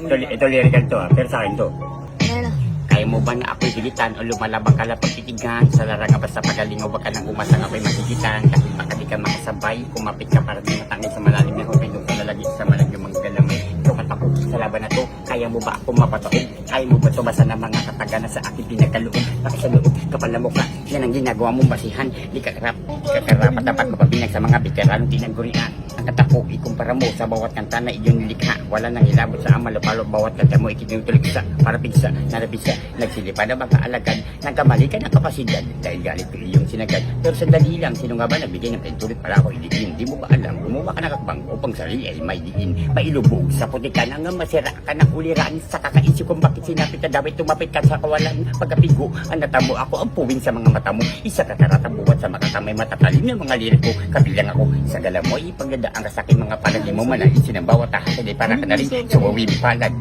Ito lyrical to pero sa akin to. Ano? Kaya mo ba na ako'y hilitan o lumalabang ka lang pagtitigan? Sa larang basta pagaling o wag ka nang umasa nga ako'y magigitan. Kahit baka di ka makasabay, kumapit ka para di matangin sa malalim na hupin. Doon ka lalagi sa malalim mga galamay. Tukat ako sa laban na to, kaya mo ba ako mapataog? Kaya mo ba tumasa ng mga kataga na sa akin pinagkaloob? Bakit sa loob, kapal na mukha, yan ang ginagawa mong basihan. Di ka karapat dapat mapabinag sa mga veteranong tinagurian. Ang katapo, ikumpara mo sa bawat kanta na iyon nilikha. Wala nang ilabot sa amalopalo, bawat kanta mo ikinutulig sa para pigsa, narapisa. Nagsilipa na mga alagad, nagkamali ka ng kapasidad dahil galit ko iyong sinagad. Pero sandali lang, sino nga ba nagbigay ng pintulit para ako idiin? Di mo ba alam, gumawa ka ng akbang upang sarili ay may diin. Mailubog sa putikan hanggang masira ka ng uliran. Sa kakaisip kung bakit sinapit na dawit tumapit ka sa kawalan. Pagkapigo, ang natamo ako ang puwing sa mga mata mo. Isa ka karatabuhat sa makakamay matatalim ng mga lirik ko. Kabilang ako sa galamoy, pagdadaan ka sa aking mga palad mo manaisin ang bawat tahasan ay para ka na rin sa wawing palad.